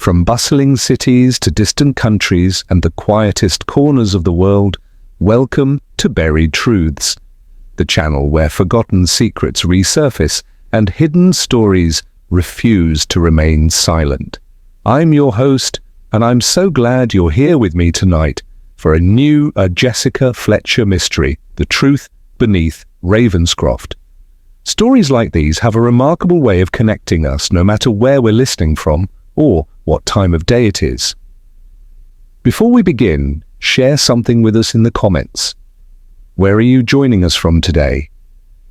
From bustling cities to distant countries and the quietest corners of the world, welcome to Buried Truths, the channel where forgotten secrets resurface and hidden stories refuse to remain silent. I'm your host, and I'm so glad you're here with me tonight for a new Jessica Fletcher mystery, The Truth Beneath Ravenscroft. Stories like these have a remarkable way of connecting us no matter where we're listening from or what time of day it is. Before we begin, share something with us in the comments. Where are you joining us from today?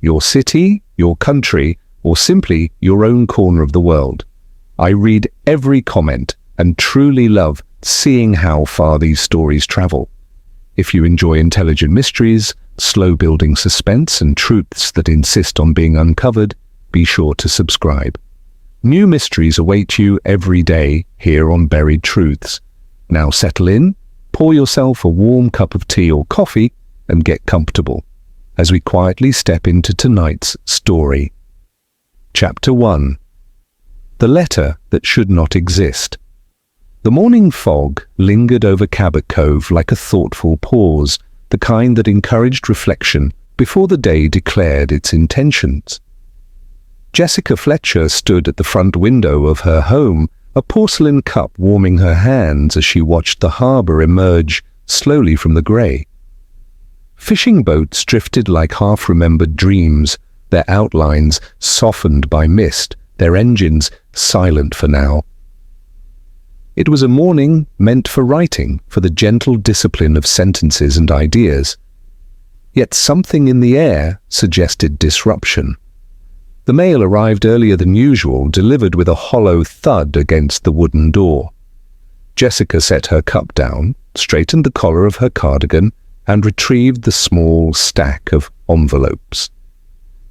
Your city, your country, or simply your own corner of the world? I read every comment and truly love seeing how far these stories travel. If you enjoy intelligent mysteries, slow-building suspense, and truths that insist on being uncovered, be sure to subscribe. New mysteries await you every day here on Buried Truths. Now settle in, pour yourself a warm cup of tea or coffee, and get comfortable as we quietly step into tonight's story. Chapter 1. The Letter That Should Not Exist. The morning fog lingered over Cabot Cove like a thoughtful pause, the kind that encouraged reflection before the day declared its intentions. Jessica Fletcher stood at the front window of her home, a porcelain cup warming her hands as she watched the harbour emerge slowly from the grey. Fishing boats drifted like half-remembered dreams, their outlines softened by mist, their engines silent for now. It was a morning meant for writing, for the gentle discipline of sentences and ideas. Yet something in the air suggested disruption. The mail arrived earlier than usual, delivered with a hollow thud against the wooden door. Jessica set her cup down, straightened the collar of her cardigan, and retrieved the small stack of envelopes.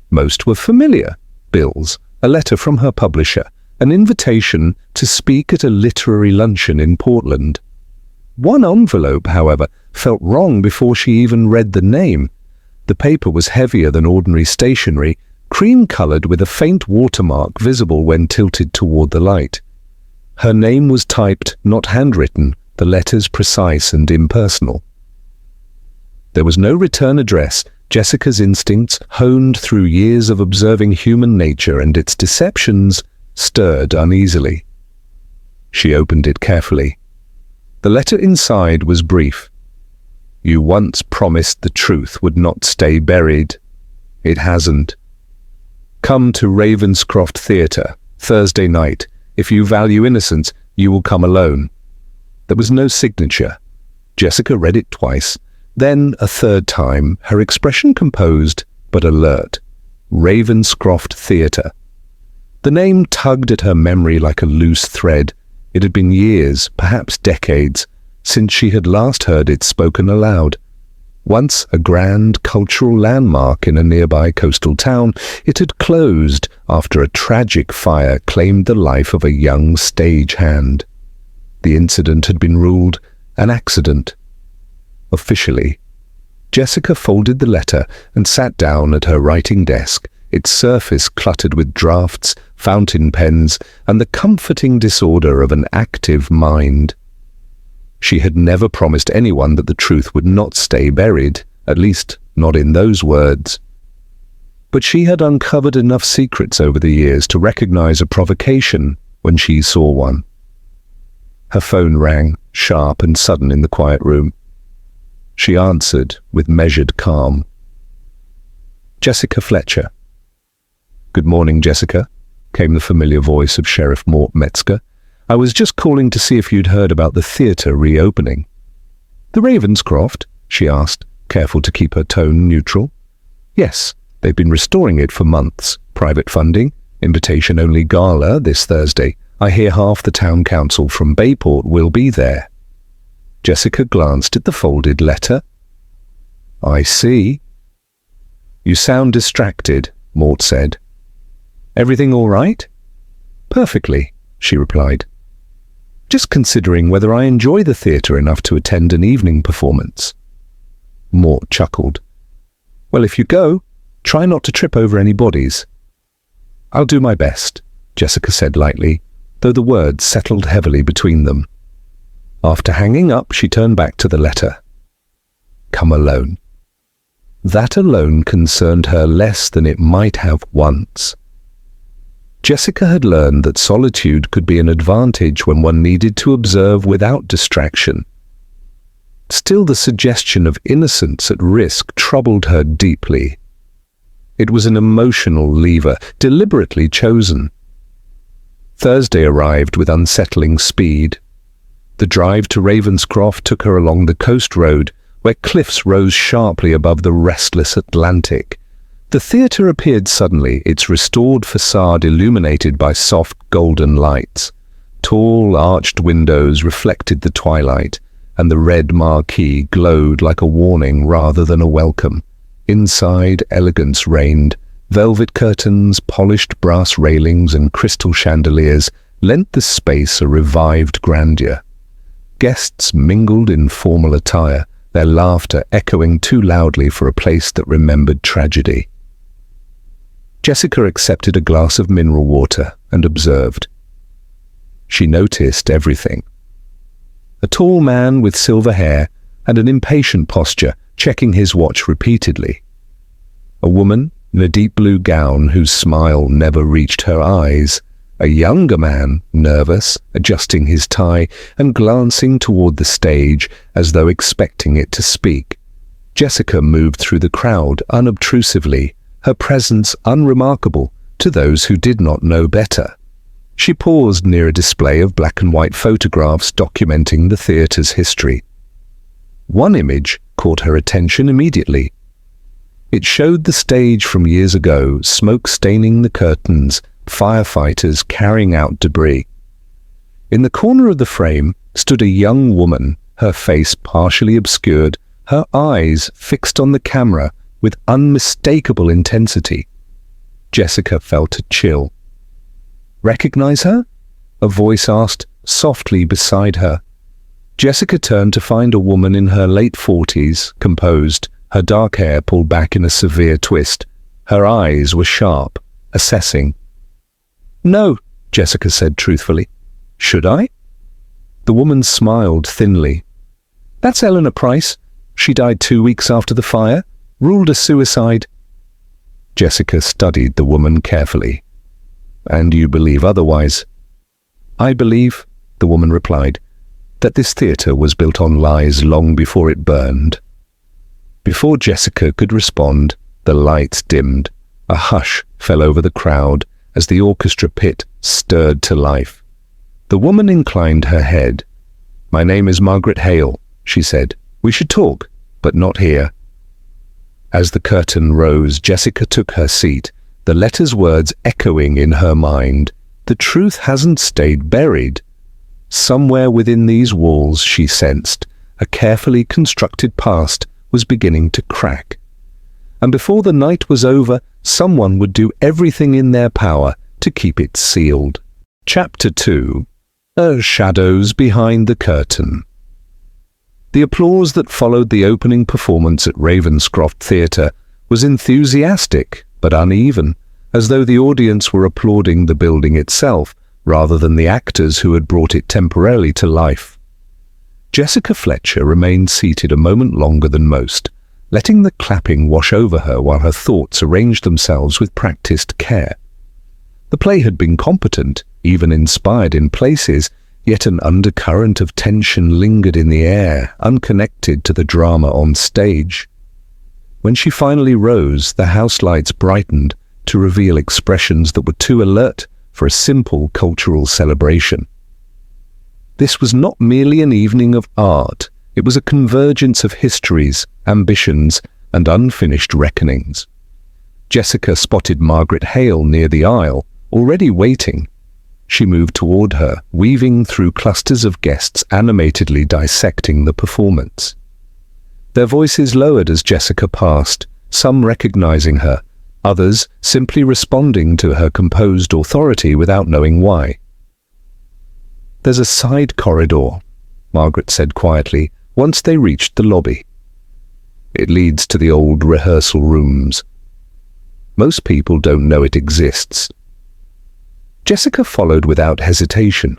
Most were familiar: bills, a letter from her publisher, an invitation to speak at a literary luncheon in Portland. One envelope, however, felt wrong before she even read the name. The paper was heavier than ordinary stationery, cream-coloured with a faint watermark visible when tilted toward the light. Her name was typed, not handwritten, the letters precise and impersonal. There was no return address. Jessica's instincts, honed through years of observing human nature and its deceptions, stirred uneasily. She opened it carefully. The letter inside was brief. You once promised the truth would not stay buried. It hasn't. Come to Ravenscroft Theater, Thursday night. If you value innocence, you will come alone. There was no signature. Jessica read it twice, then a third time, her expression composed but alert. Ravenscroft Theater. The name tugged at her memory like a loose thread. It had been years, perhaps decades, since she had last heard it spoken aloud. Once a grand cultural landmark in a nearby coastal town, it had closed after a tragic fire claimed the life of a young stagehand. The incident had been ruled an accident. Officially. Jessica folded the letter and sat down at her writing desk, its surface cluttered with drafts, fountain pens, and the comforting disorder of an active mind. She had never promised anyone that the truth would not stay buried, at least not in those words. But she had uncovered enough secrets over the years to recognize a provocation when she saw one. Her phone rang, sharp and sudden in the quiet room. She answered with measured calm. Jessica Fletcher. Good morning, Jessica, came the familiar voice of Sheriff Mort Metzger. I was just calling to see if you'd heard about the theatre reopening. The Ravenscroft? She asked, careful to keep her tone neutral. Yes, they've been restoring it for months. Private funding, invitation-only gala this Thursday. I hear half the town council from Bayport will be there. Jessica glanced at the folded letter. I see. You sound distracted, Mort said. Everything all right? Perfectly, she replied. Just considering whether I enjoy the theatre enough to attend an evening performance. Mort chuckled. Well, if you go, try not to trip over any bodies. I'll do my best, Jessica said lightly, though the words settled heavily between them. After hanging up, she turned back to the letter. Come alone. That alone concerned her less than it might have once. Jessica had learned that solitude could be an advantage when one needed to observe without distraction. Still, the suggestion of innocence at risk troubled her deeply. It was an emotional lever, deliberately chosen. Thursday arrived with unsettling speed. The drive to Ravenscroft took her along the coast road, where cliffs rose sharply above the restless Atlantic. The theatre appeared suddenly, its restored facade illuminated by soft golden lights. Tall, arched windows reflected the twilight, and the red marquee glowed like a warning rather than a welcome. Inside, elegance reigned. Velvet curtains, polished brass railings, and crystal chandeliers lent the space a revived grandeur. Guests mingled in formal attire, their laughter echoing too loudly for a place that remembered tragedy. Jessica accepted a glass of mineral water and observed. She noticed everything. A tall man with silver hair and an impatient posture, checking his watch repeatedly. A woman in a deep blue gown whose smile never reached her eyes. A younger man, nervous, adjusting his tie and glancing toward the stage as though expecting it to speak. Jessica moved through the crowd unobtrusively, her presence unremarkable to those who did not know better. She paused near a display of black and white photographs documenting the theatre's history. One image caught her attention immediately. It showed the stage from years ago, smoke staining the curtains, firefighters carrying out debris. In the corner of the frame stood a young woman, her face partially obscured, her eyes fixed on the camera with unmistakable intensity. Jessica felt a chill. "Recognize her?" a voice asked, softly beside her. Jessica turned to find a woman in her late 40s, composed, her dark hair pulled back in a severe twist. Her eyes were sharp, assessing. "No," Jessica said truthfully. "Should I?" The woman smiled thinly. "That's Eleanor Price. She died 2 weeks after the fire, ruled a suicide." Jessica studied the woman carefully. "And you believe otherwise?" "I believe," the woman replied, "that this theatre was built on lies long before it burned." Before Jessica could respond, the lights dimmed. A hush fell over the crowd as the orchestra pit stirred to life. The woman inclined her head. "My name is Margaret Hale," she said. "We should talk, but not here." As the curtain rose, Jessica took her seat, the letter's words echoing in her mind. The truth hasn't stayed buried. Somewhere within these walls, she sensed, a carefully constructed past was beginning to crack. And before the night was over, someone would do everything in their power to keep it sealed. Chapter 2. Shadows Behind the Curtain. The applause that followed the opening performance at Ravenscroft Theater was enthusiastic but uneven, as though the audience were applauding the building itself rather than the actors who had brought it temporarily to life. Jessica Fletcher remained seated a moment longer than most, letting the clapping wash over her while her thoughts arranged themselves with practiced care. The play had been competent, even inspired in places, yet an undercurrent of tension lingered in the air, unconnected to the drama on stage. When she finally rose, the house lights brightened to reveal expressions that were too alert for a simple cultural celebration. This was not merely an evening of art, it was a convergence of histories, ambitions, and unfinished reckonings. Jessica spotted Margaret Hale near the aisle, already waiting. She moved toward her, weaving through clusters of guests animatedly dissecting the performance. Their voices lowered as Jessica passed, some recognizing her, others simply responding to her composed authority without knowing why. "There's a side corridor," Margaret said quietly, once they reached the lobby. "It leads to the old rehearsal rooms. Most people don't know it exists." Jessica followed without hesitation.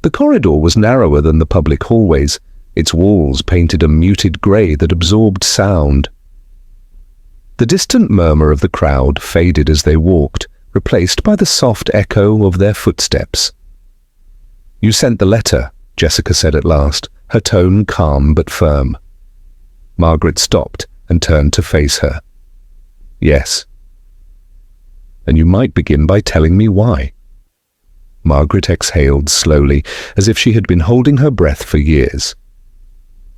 The corridor was narrower than the public hallways, its walls painted a muted grey that absorbed sound. The distant murmur of the crowd faded as they walked, replaced by the soft echo of their footsteps. "You sent the letter," Jessica said at last, her tone calm but firm. Margaret stopped and turned to face her. "Yes." "And you might begin by telling me why." Margaret exhaled slowly, as if she had been holding her breath for years.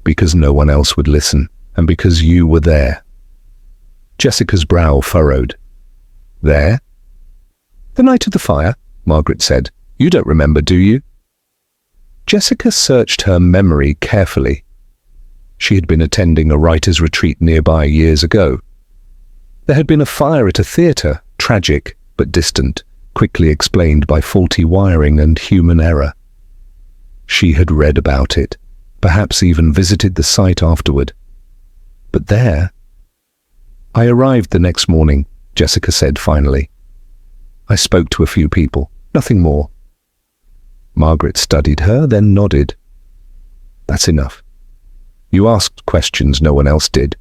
"Because no one else would listen, and because you were there." Jessica's brow furrowed. "There?" "The night of the fire," Margaret said. "You don't remember, do you?" Jessica searched her memory carefully. She had been attending a writer's retreat nearby years ago. There had been a fire at a theater, tragic but distant, quickly explained by faulty wiring and human error. She had read about it, perhaps even visited the site afterward. But there... "I arrived the next morning," Jessica said finally. "I spoke to a few people, nothing more." Margaret studied her, then nodded. "That's enough. You asked questions no one else did."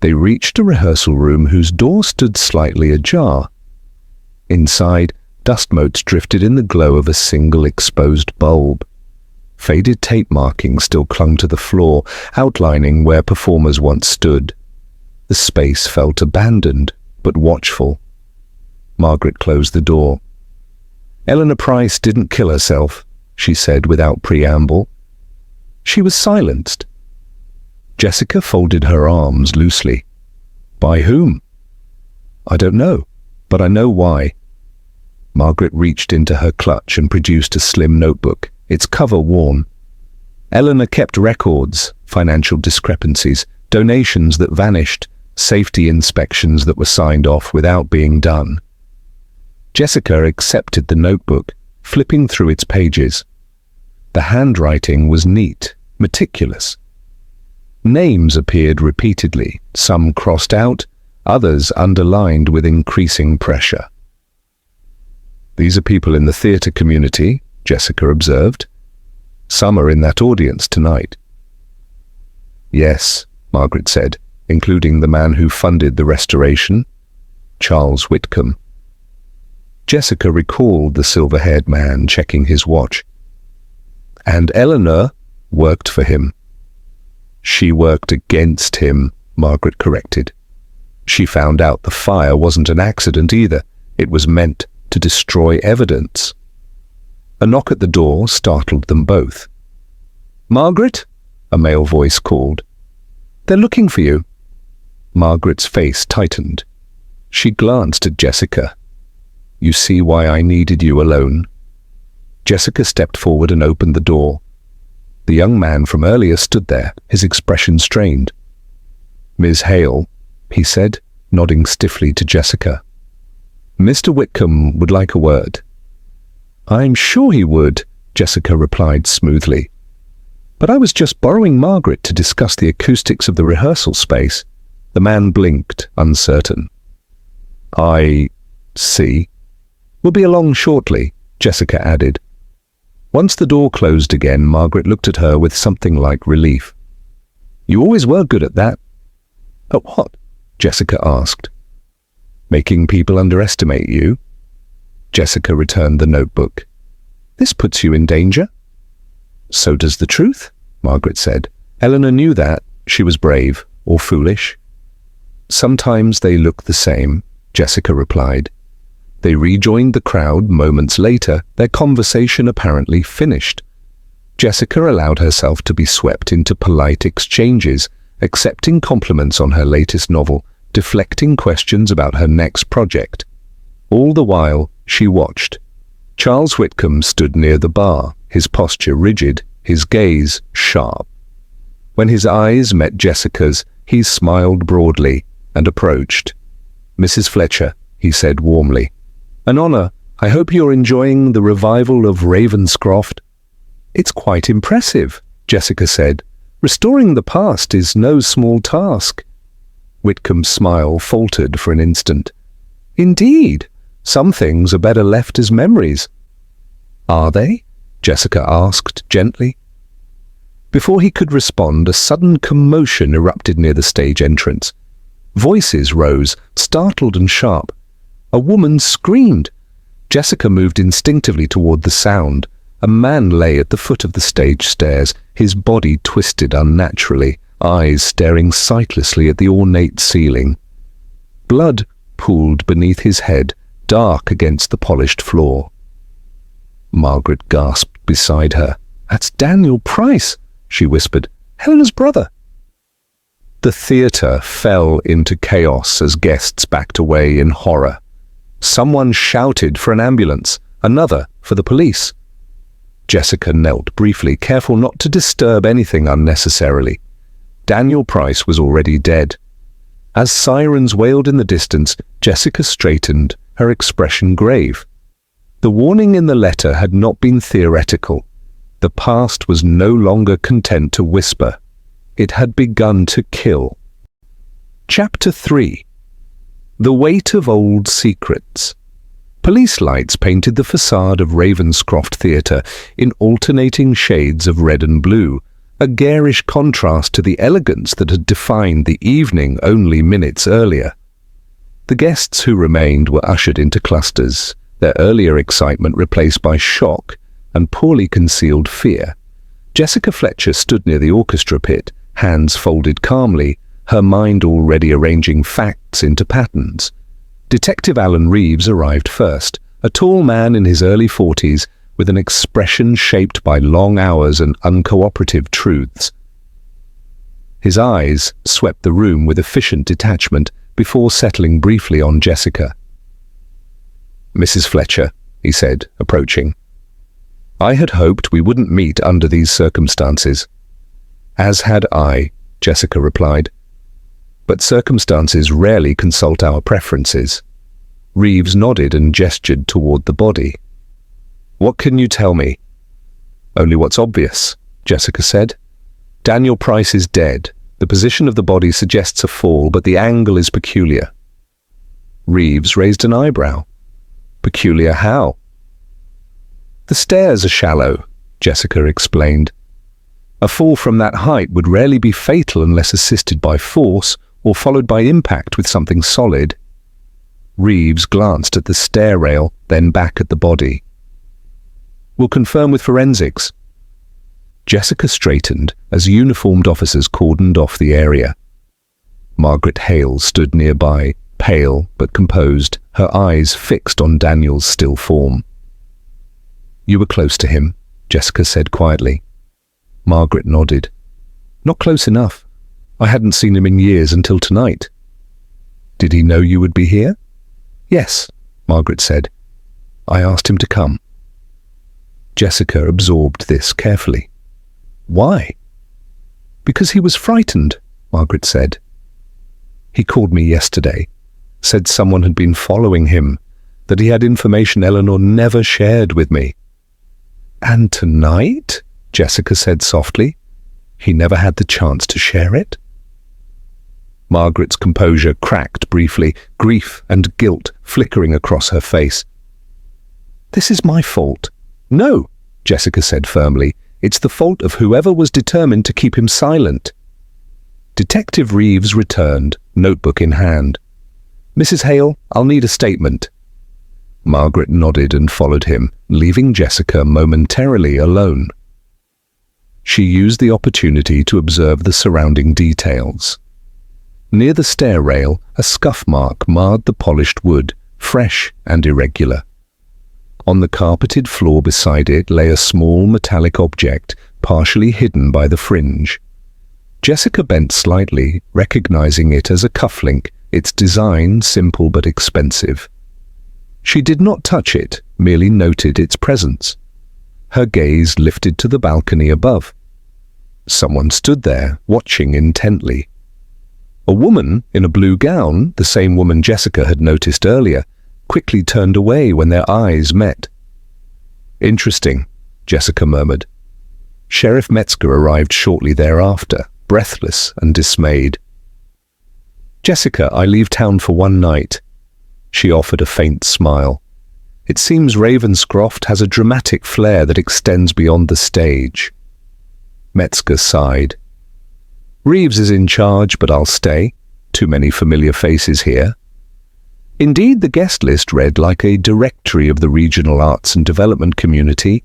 They reached a rehearsal room whose door stood slightly ajar. Inside, dust motes drifted in the glow of a single exposed bulb. Faded tape markings still clung to the floor, outlining where performers once stood. The space felt abandoned, but watchful. Margaret closed the door. "Eleanor Price didn't kill herself," she said without preamble. She was silenced. Jessica folded her arms loosely. "By whom?" "I don't know, but I know why." Margaret reached into her clutch and produced a slim notebook, its cover worn. Eleanor kept records, financial discrepancies, donations that vanished, safety inspections that were signed off without being done. Jessica accepted the notebook, flipping through its pages. The handwriting was neat, meticulous. Names appeared repeatedly, some crossed out, others underlined with increasing pressure. "These are people in the theatre community," Jessica observed. "Some are in that audience tonight." "Yes," Margaret said, "including the man who funded the restoration, Charles Whitcomb." Jessica recalled the silver-haired man checking his watch. "And Eleanor worked for him." "She worked against him," Margaret corrected. "She found out the fire wasn't an accident either. It was meant to destroy evidence." A knock at the door startled them both. "Margaret?" a male voice called. "They're looking for you." Margaret's face tightened. She glanced at Jessica. "You see why I needed you alone?" Jessica stepped forward and opened the door. The young man from earlier stood there, his expression strained. "Ms. Hale," he said, nodding stiffly to Jessica. "Mr. Whitcomb would like a word." "I'm sure he would," Jessica replied smoothly. "But I was just borrowing Margaret to discuss the acoustics of the rehearsal space." The man blinked, uncertain. "I see." "We'll be along shortly," Jessica added. Once the door closed again, Margaret looked at her with something like relief. "You always were good at that." "At what?" Jessica asked. "Making people underestimate you." Jessica returned the notebook. "This puts you in danger." "So does the truth," Margaret said. Eleanor knew that. She was brave, or foolish. "Sometimes they look the same," Jessica replied. They rejoined the crowd moments later, their conversation apparently finished. Jessica allowed herself to be swept into polite exchanges, accepting compliments on her latest novel, deflecting questions about her next project. All the while, she watched. Charles Whitcomb stood near the bar, his posture rigid, his gaze sharp. When his eyes met Jessica's, he smiled broadly and approached. "Mrs. Fletcher," he said warmly. "An honor. I hope you're enjoying the revival of Ravenscroft." "It's quite impressive," Jessica said. "Restoring the past is no small task." Whitcomb's smile faltered for an instant. "Indeed. Some things are better left as memories." "Are they?" Jessica asked gently. Before he could respond, a sudden commotion erupted near the stage entrance. Voices rose, startled and sharp. A woman screamed. Jessica moved instinctively toward the sound. A man lay at the foot of the stage stairs, his body twisted unnaturally, eyes staring sightlessly at the ornate ceiling. Blood pooled beneath his head, dark against the polished floor. Margaret gasped beside her. "That's Daniel Price," she whispered. "Helena's brother." The theatre fell into chaos as guests backed away in horror. Someone shouted for an ambulance, another for the police. Jessica knelt briefly, careful not to disturb anything unnecessarily. Daniel Price was already dead. As sirens wailed in the distance, Jessica straightened, her expression grave. The warning in the letter had not been theoretical. The past was no longer content to whisper. It had begun to kill. Chapter 3. The Weight of Old Secrets. Police lights painted the facade of Ravenscroft Theater in alternating shades of red and blue, a garish contrast to the elegance that had defined the evening only minutes earlier. The guests who remained were ushered into clusters, their earlier excitement replaced by shock and poorly concealed fear. Jessica Fletcher stood near the orchestra pit, hands folded calmly, her mind already arranging facts into patterns. Detective Alan Reeves arrived first, a tall man in his early 40s with an expression shaped by long hours and uncooperative truths. His eyes swept the room with efficient detachment before settling briefly on Jessica. "Mrs. Fletcher," he said, approaching. "I had hoped we wouldn't meet under these circumstances." "As had I," Jessica replied. "But circumstances rarely consult our preferences." Reeves nodded and gestured toward the body. "What can you tell me?" "Only what's obvious," Jessica said. "Daniel Price is dead. The position of the body suggests a fall, but the angle is peculiar." Reeves raised an eyebrow. "Peculiar how?" "The stairs are shallow," Jessica explained. "A fall from that height would rarely be fatal unless assisted by force or followed by impact with something solid." Reeves glanced at the stair rail, then back at the body. "We'll confirm with forensics." Jessica straightened as uniformed officers cordoned off the area. Margaret Hale stood nearby, pale but composed, her eyes fixed on Daniel's still form. "You were close to him," Jessica said quietly. Margaret nodded. "Not close enough. I hadn't seen him in years until tonight." "Did he know you would be here?" "Yes," Margaret said. "I asked him to come." Jessica absorbed this carefully. "Why?" "Because he was frightened," Margaret said. "He called me yesterday, said someone had been following him, that he had information Eleanor never shared with me." "And tonight?" Jessica said softly. "He never had the chance to share it?" Margaret's composure cracked briefly, grief and guilt flickering across her face. "This is my fault." "No," Jessica said firmly. "It's the fault of whoever was determined to keep him silent." Detective Reeves returned, notebook in hand. "Mrs. Hale, I'll need a statement." Margaret nodded and followed him, leaving Jessica momentarily alone. She used the opportunity to observe the surrounding details. Near the stair rail, a scuff mark marred the polished wood, fresh and irregular. On the carpeted floor beside it lay a small metallic object, partially hidden by the fringe. Jessica bent slightly, recognizing it as a cufflink, its design simple but expensive. She did not touch it, merely noted its presence. Her gaze lifted to the balcony above. Someone stood there, watching intently. A woman in a blue gown, the same woman Jessica had noticed earlier, quickly turned away when their eyes met. "Interesting," Jessica murmured. Sheriff Metzger arrived shortly thereafter, breathless and dismayed. "Jessica, I leave town for one night." She offered a faint smile. It seems Ravenscroft has a dramatic flair that extends beyond the stage. Metzger sighed. Reeves is in charge, but I'll stay. Too many familiar faces here. Indeed, the guest list read like a directory of the regional arts and development community.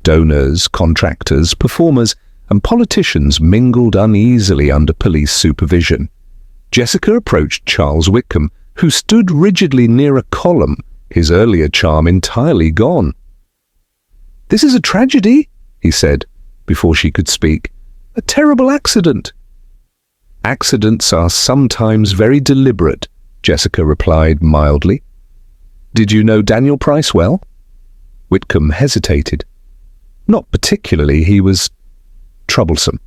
Donors, contractors, performers, and politicians mingled uneasily under police supervision. Jessica approached Charles Whitcomb, who stood rigidly near a column, his earlier charm entirely gone. "This is a tragedy," he said, before she could speak. "A terrible accident." "Accidents are sometimes very deliberate," Jessica replied mildly. "Did you know Daniel Price well?" Whitcomb hesitated. "Not particularly. He was troublesome,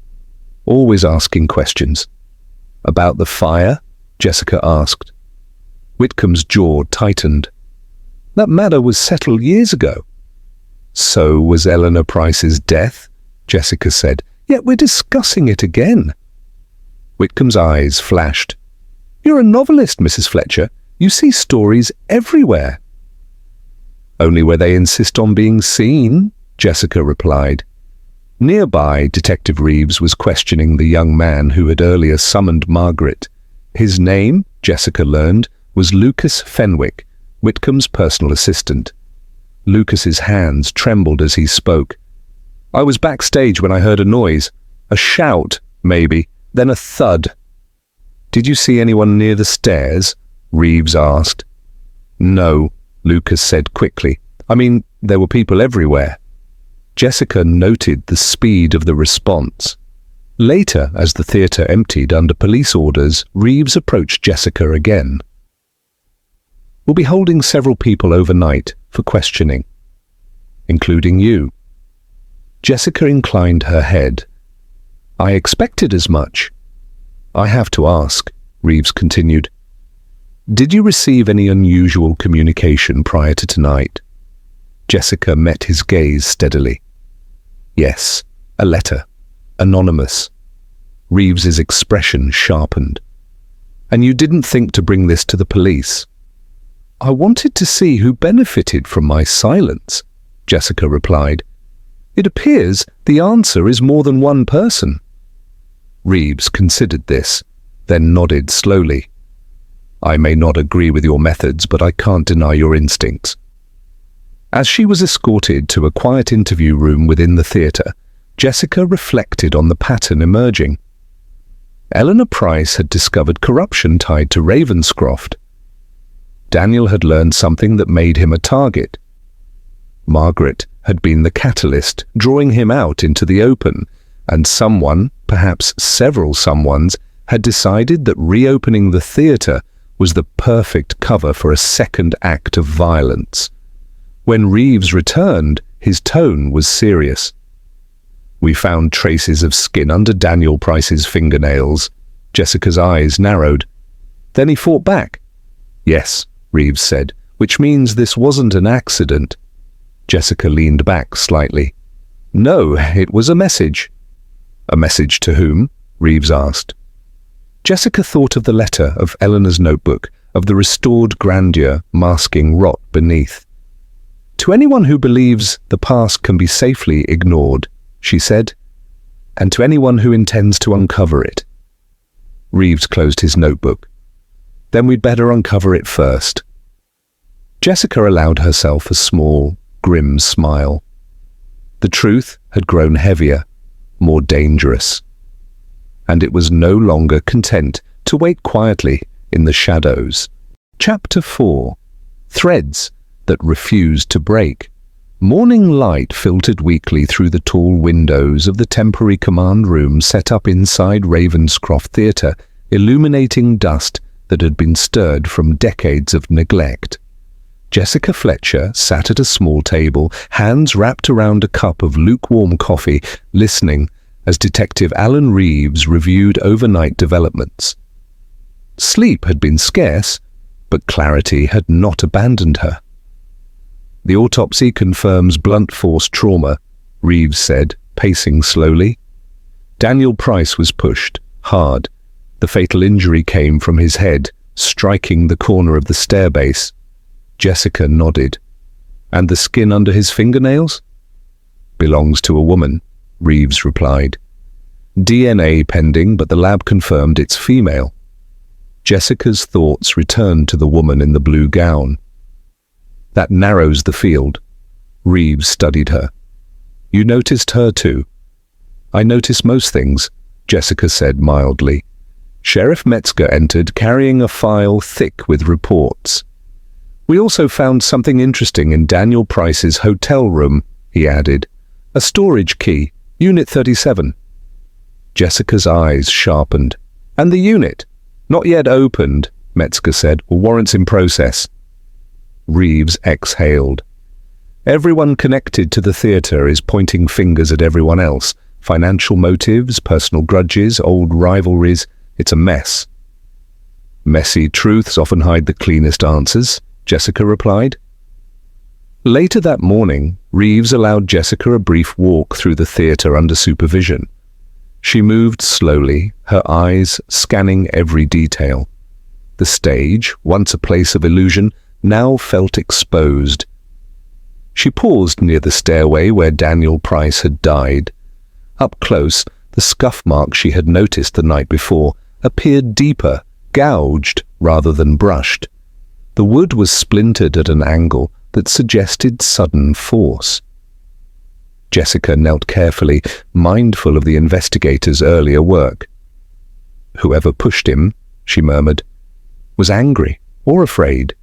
always asking questions." "About the fire?" Jessica asked. Whitcomb's jaw tightened. "That matter was settled years ago." "So was Eleanor Price's death," Jessica said. "Yet we're discussing it again." Whitcomb's eyes flashed. "You're a novelist, Mrs. Fletcher. You see stories everywhere." "Only where they insist on being seen," Jessica replied. Nearby, Detective Reeves was questioning the young man who had earlier summoned Margaret. His name, Jessica learned, was Lucas Fenwick, Whitcomb's personal assistant. Lucas's hands trembled as he spoke. "I was backstage when I heard a noise. A shout, maybe, then a thud." "Did you see anyone near the stairs?" Reeves asked. "No," Lucas said quickly. "I mean, there were people everywhere." Jessica noted the speed of the response. Later, as the theatre emptied under police orders, Reeves approached Jessica again. "We'll be holding several people overnight for questioning, including you." Jessica inclined her head. "I expected as much." "I have to ask," Reeves continued. "Did you receive any unusual communication prior to tonight?" Jessica met his gaze steadily. "Yes, a letter. Anonymous." Reeves's expression sharpened. "And you didn't think to bring this to the police?" "I wanted to see who benefited from my silence," Jessica replied. "It appears the answer is more than one person." Reeves considered this, then nodded slowly. "I may not agree with your methods, but I can't deny your instincts." As she was escorted to a quiet interview room within the theatre, Jessica reflected on the pattern emerging. Eleanor Price had discovered corruption tied to Ravenscroft. Daniel had learned something that made him a target. Margaret had been the catalyst, drawing him out into the open, and someone, perhaps several someones, had decided that reopening the theatre was the perfect cover for a second act of violence. When Reeves returned, his tone was serious. "We found traces of skin under Daniel Price's fingernails." Jessica's eyes narrowed. "Then he fought back?" "Yes," Reeves said, "which means this wasn't an accident." Jessica leaned back slightly. "No, it was a message." "A message to whom?" Reeves asked. Jessica thought of the letter, of Eleanor's notebook, of the restored grandeur masking rot beneath. "To anyone who believes the past can be safely ignored," she said, "and to anyone who intends to uncover it." Reeves closed his notebook. "Then we'd better uncover it first." Jessica allowed herself a small, grim smile. The truth had grown heavier, more dangerous, and it was no longer content to wait quietly in the shadows. Chapter 4. Threads that refused to break. Morning light filtered weakly through the tall windows of the temporary command room set up inside Ravenscroft Theater, illuminating dust that had been stirred from decades of neglect. Jessica Fletcher sat at a small table, hands wrapped around a cup of lukewarm coffee, listening as Detective Alan Reeves reviewed overnight developments. Sleep had been scarce, but clarity had not abandoned her. "The autopsy confirms blunt force trauma," Reeves said, pacing slowly. "Daniel Price was pushed, hard. The fatal injury came from his head, striking the corner of the stairbase. Jessica nodded. And the skin under his fingernails? Belongs to a woman, Reeves replied. DNA pending, but the lab confirmed it's female. Jessica's thoughts returned to the woman in the blue gown. That narrows the field. Reeves studied her. You noticed her too? I notice most things, Jessica said mildly. Sheriff Metzger entered carrying a file thick with reports. We also found something interesting in Daniel Price's hotel room, he added. A storage key, Unit 37. Jessica's eyes sharpened. And the unit? Not yet opened, Metzger said. Warrants in process. Reeves exhaled. Everyone connected to the theater is pointing fingers at everyone else. Financial motives, personal grudges, old rivalries. It's a mess. Messy truths often hide the cleanest answers, Jessica replied. Later that morning, Reeves allowed Jessica a brief walk through the theater under supervision. She moved slowly, her eyes scanning every detail. The stage, once a place of illusion, now felt exposed. She paused near the stairway where Daniel Price had died. Up close, the scuff mark she had noticed the night before appeared deeper, gouged rather than brushed. The wood was splintered at an angle that suggested sudden force. Jessica knelt carefully, mindful of the investigator's earlier work. Whoever pushed him, she murmured, was angry or afraid.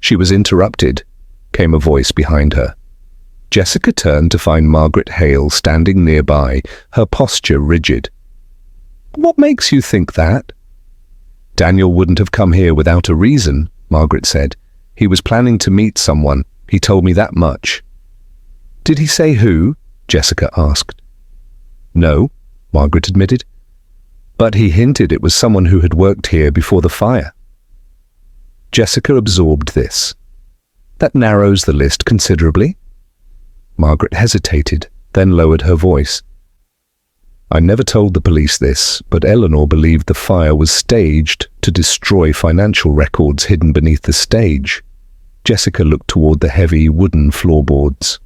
She was interrupted, came a voice behind her. Jessica turned to find Margaret Hale standing nearby, her posture rigid. What makes you think that? Daniel wouldn't have come here without a reason, Margaret said. He was planning to meet someone. He told me that much. Did he say who? Jessica asked. No, Margaret admitted. But he hinted it was someone who had worked here before the fire. Jessica absorbed this. That narrows the list considerably. Margaret hesitated, then lowered her voice. I never told the police this, but Eleanor believed the fire was staged to destroy financial records hidden beneath the stage. Jessica looked toward the heavy wooden floorboards.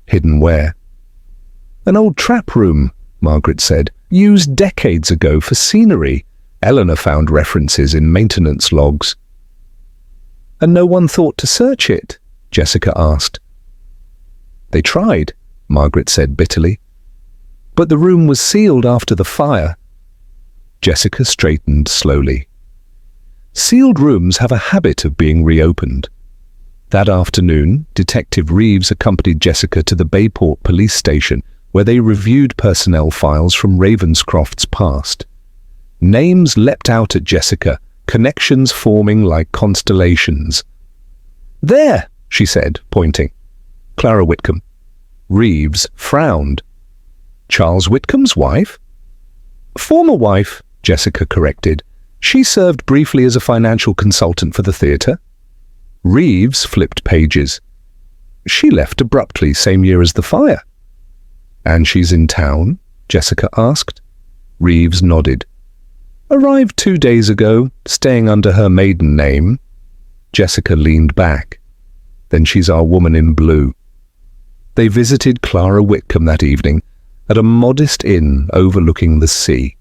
Hidden where? An old trap room, Margaret said, used decades ago for scenery. Eleanor found references in maintenance logs. And no one thought to search it? Jessica asked. They tried, Margaret said bitterly. But the room was sealed after the fire. Jessica straightened slowly. Sealed rooms have a habit of being reopened. That afternoon, Detective Reeves accompanied Jessica to the Bayport police station, where they reviewed personnel files from Ravenscroft's past. Names leapt out at Jessica, connections forming like constellations. There, she said, pointing. Clara Whitcomb. Reeves frowned. Charles Whitcomb's wife? Former wife, Jessica corrected. She served briefly as a financial consultant for the theatre. Reeves flipped pages. She left abruptly same year as the fire. And she's in town? Jessica asked. Reeves nodded. Arrived 2 days ago, staying under her maiden name. Jessica leaned back. Then she's our woman in blue. They visited Clara Whitcomb that evening at a modest inn overlooking the sea.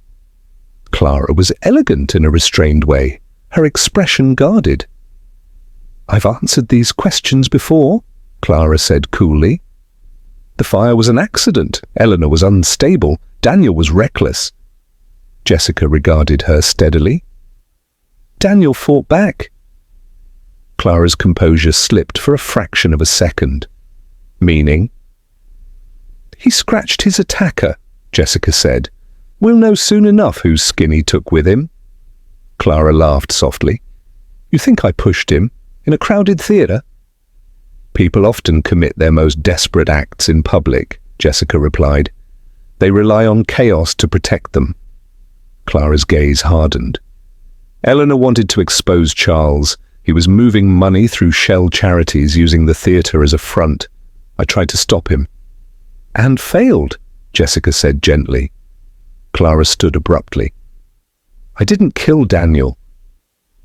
Clara was elegant in a restrained way, her expression guarded. I've answered these questions before, Clara said coolly. The fire was an accident. Eleanor was unstable. Daniel was reckless. Jessica regarded her steadily. Daniel fought back. Clara's composure slipped for a fraction of a second. Meaning? He scratched his attacker, Jessica said. We'll know soon enough whose skin he took with him. Clara laughed softly. You think I pushed him? In a crowded theatre? People often commit their most desperate acts in public, Jessica replied. They rely on chaos to protect them. Clara's gaze hardened. Eleanor wanted to expose Charles. He was moving money through shell charities using the theatre as a front. I tried to stop him. And failed, Jessica said gently. Clara stood abruptly. I didn't kill Daniel.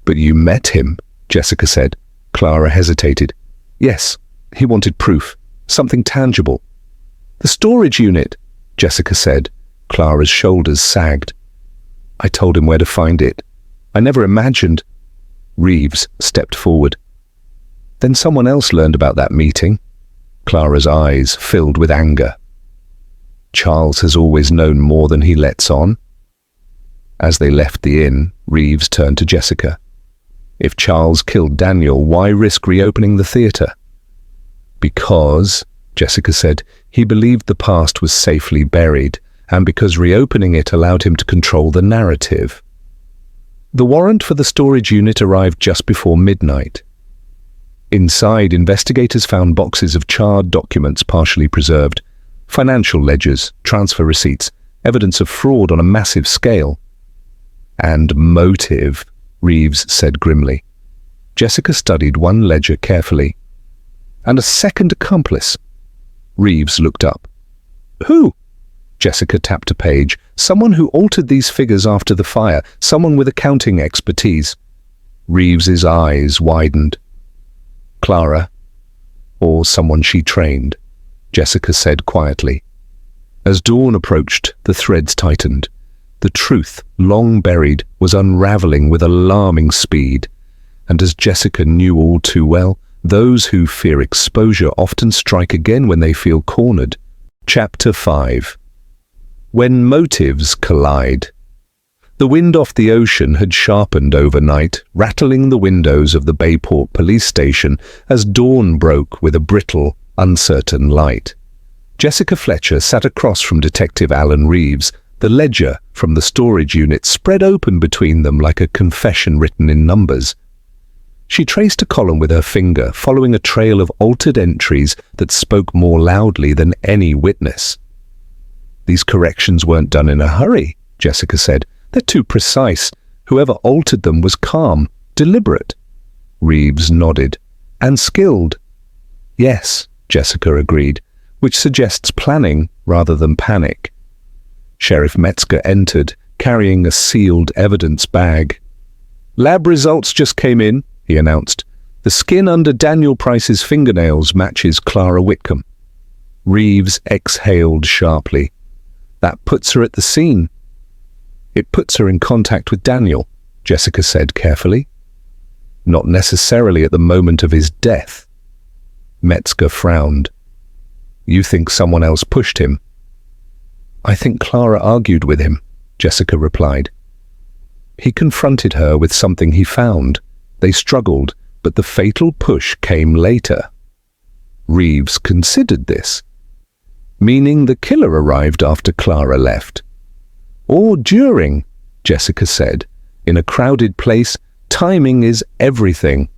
But you met him, Jessica said. Clara hesitated. Yes, he wanted proof, something tangible. The storage unit, Jessica said. Clara's shoulders sagged. I told him where to find it. I never imagined. Reeves stepped forward. Then someone else learned about that meeting. Clara's eyes filled with anger. Charles has always known more than he lets on. As they left the inn, Reeves turned to Jessica. If Charles killed Daniel, why risk reopening the theatre? Because, Jessica said, he believed the past was safely buried, and because reopening it allowed him to control the narrative. The warrant for the storage unit arrived just before midnight. Inside, investigators found boxes of charred documents partially preserved, financial ledgers, transfer receipts, evidence of fraud on a massive scale. And motive, Reeves said grimly. Jessica studied one ledger carefully. And a second accomplice. Reeves looked up. Who? Jessica tapped a page. Someone who altered these figures after the fire, someone with accounting expertise. Reeves's eyes widened. Clara, or someone she trained, Jessica said quietly. As dawn approached, the threads tightened. The truth, long buried, was unraveling with alarming speed. And as Jessica knew all too well, those who fear exposure often strike again when they feel cornered. Chapter 5. When motives collide. The wind off the ocean had sharpened overnight, rattling the windows of the Bayport police station as dawn broke with a brittle, uncertain light. Jessica Fletcher sat across from Detective Alan Reeves, the ledger from the storage unit spread open between them like a confession written in numbers. She traced a column with her finger, following a trail of altered entries that spoke more loudly than any witness. These corrections weren't done in a hurry, Jessica said. They're too precise. Whoever altered them was calm, deliberate. Reeves nodded. And skilled. Yes, Jessica agreed, which suggests planning rather than panic. Sheriff Metzger entered, carrying a sealed evidence bag. Lab results just came in, he announced. The skin under Daniel Price's fingernails matches Clara Whitcomb. Reeves exhaled sharply. That puts her at the scene. It puts her in contact with Daniel, Jessica said carefully. Not necessarily at the moment of his death. Metzger frowned. You think someone else pushed him? I think Clara argued with him, Jessica replied. He confronted her with something he found. They struggled, but the fatal push came later. Reeves considered this. Meaning the killer arrived after Clara left. Or during, Jessica said. In a crowded place, timing is everything.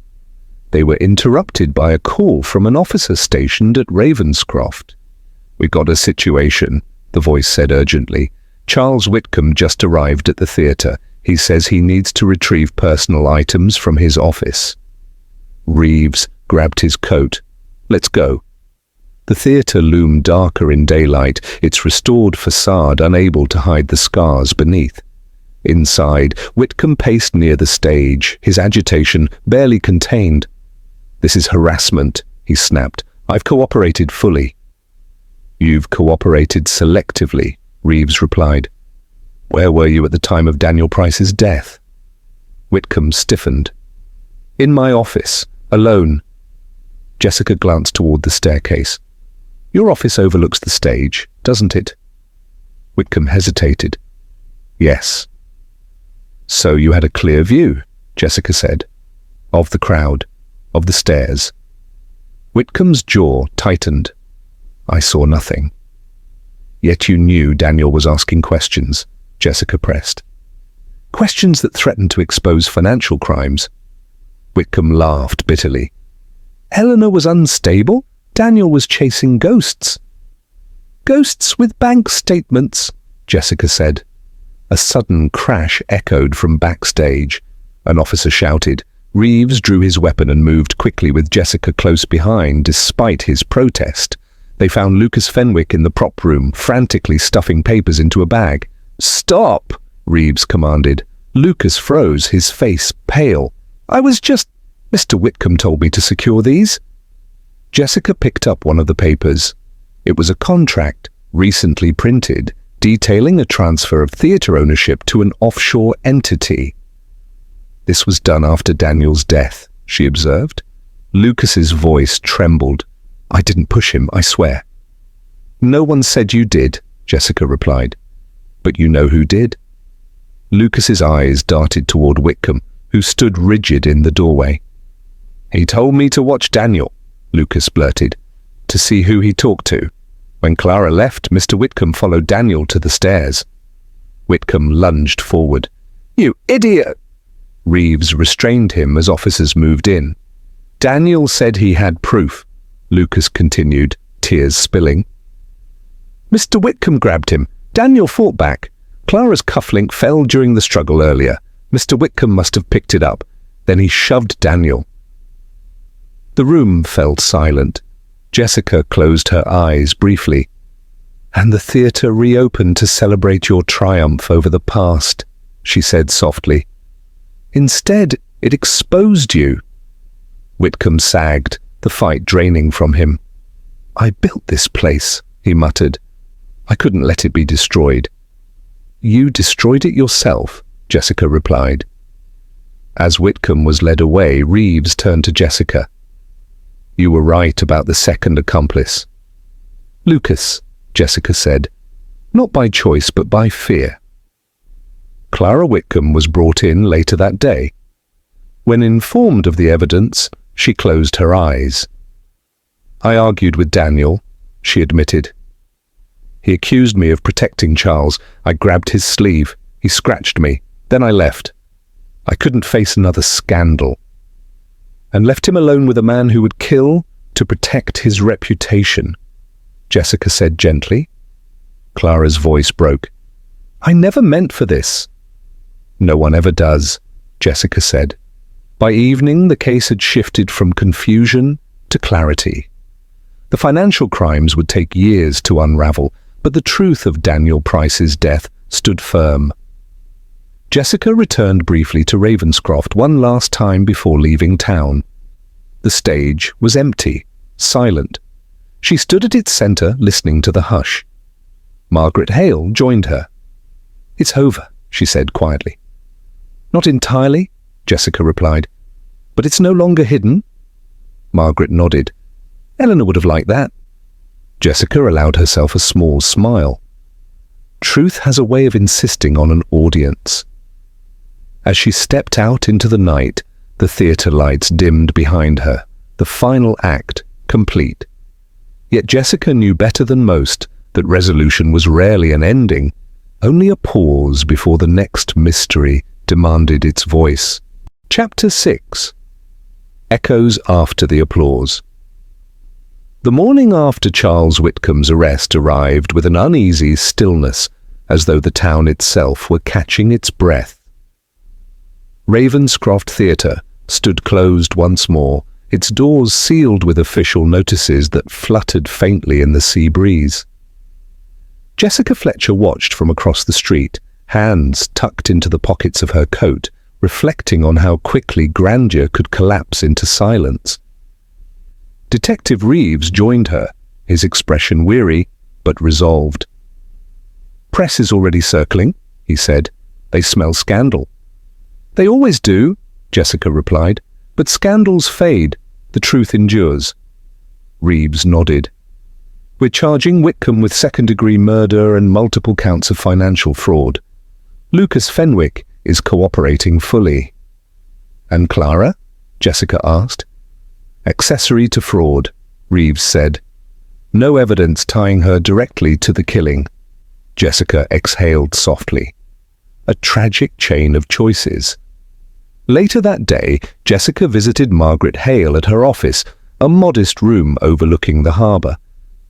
They were interrupted by a call from an officer stationed at Ravenscroft. We got a situation, the voice said urgently. Charles Whitcomb just arrived at the theatre. He says he needs to retrieve personal items from his office. Reeves grabbed his coat. Let's go. The theatre loomed darker in daylight, its restored facade unable to hide the scars beneath. Inside, Whitcomb paced near the stage, his agitation barely contained. This is harassment, he snapped. I've cooperated fully. You've cooperated selectively, Reeves replied. Where were you at the time of Daniel Price's death? Whitcomb stiffened. In my office, alone. Jessica glanced toward the staircase. Your office overlooks the stage, doesn't it? Whitcomb hesitated. Yes. So you had a clear view, Jessica said. Of the crowd, of the stairs. Whitcomb's jaw tightened. I saw nothing. Yet you knew Daniel was asking questions, Jessica pressed. Questions that threatened to expose financial crimes. Whitcomb laughed bitterly. Eleanor was unstable. Daniel was chasing ghosts. Ghosts with bank statements, Jessica said. A sudden crash echoed from backstage. An officer shouted. Reeves drew his weapon and moved quickly with Jessica close behind, despite his protest. They found Lucas Fenwick in the prop room, frantically stuffing papers into a bag. Stop, Reeves commanded. Lucas froze, his face pale. "I was just... Mr. Whitcomb told me to secure these." Jessica picked up one of the papers. It was a contract, recently printed, detailing a transfer of theatre ownership to an offshore entity. "This was done after Daniel's death," she observed. Lucas's voice trembled. "I didn't push him, I swear." "No one said you did," Jessica replied. "But you know who did." Lucas's eyes darted toward Whitcomb, who stood rigid in the doorway. "He told me to watch Daniel," Lucas blurted, "to see who he talked to. When Clara left, Mr. Whitcomb followed Daniel to the stairs." Whitcomb lunged forward. "You idiot!" Reeves restrained him as officers moved in. "Daniel said he had proof," Lucas continued, tears spilling. "Mr. Whitcomb grabbed him. Daniel fought back. Clara's cufflink fell during the struggle earlier. Mr. Whitcomb must have picked it up. Then he shoved Daniel." The room fell silent. Jessica closed her eyes briefly. "And the theatre reopened to celebrate your triumph over the past," she said softly. "Instead, it exposed you." Whitcomb sagged, the fight draining from him. "I built this place," he muttered. "I couldn't let it be destroyed." "You destroyed it yourself," Jessica replied. As Whitcomb was led away, Reeves turned to Jessica. "You were right about the second accomplice." "Lucas," Jessica said, "not by choice but by fear." Clara Whitcomb was brought in later that day. When informed of the evidence, she closed her eyes. "I argued with Daniel," she admitted. "He accused me of protecting Charles. I grabbed his sleeve. He scratched me. Then I left. I couldn't face another scandal. And left him alone with a man who would kill to protect his reputation," Jessica said gently. Clara's voice broke. "I never meant for this." "No one ever does," Jessica said. By evening, the case had shifted from confusion to clarity. The financial crimes would take years to unravel, but the truth of Daniel Price's death stood firm. Jessica returned briefly to Ravenscroft one last time before leaving town. The stage was empty, silent. She stood at its center, listening to the hush. Margaret Hale joined her. "It's over," she said quietly. "Not entirely," Jessica replied. "But it's no longer hidden." Margaret nodded. "Eleanor would have liked that." Jessica allowed herself a small smile. Truth has a way of insisting on an audience. As she stepped out into the night, the theatre lights dimmed behind her, the final act complete. Yet Jessica knew better than most that resolution was rarely an ending, only a pause before the next mystery demanded its voice. Chapter 6. Echoes after the applause. The morning after Charles Whitcomb's arrest arrived with an uneasy stillness, as though the town itself were catching its breath. Ravenscroft Theater stood closed once more, its doors sealed with official notices that fluttered faintly in the sea breeze. Jessica Fletcher watched from across the street, hands tucked into the pockets of her coat, reflecting on how quickly grandeur could collapse into silence. Detective Reeves joined her, his expression weary but resolved. "Press is already circling," he said. "They smell scandal." "They always do," Jessica replied, "but scandals fade, the truth endures." Reeves nodded. "We're charging Whitcomb with second-degree murder and multiple counts of financial fraud. Lucas Fenwick is cooperating fully." "And Clara?" Jessica asked. "Accessory to fraud," Reeves said. "No evidence tying her directly to the killing." Jessica exhaled softly. A tragic chain of choices. Later that day, Jessica visited Margaret Hale at her office, a modest room overlooking the harbour.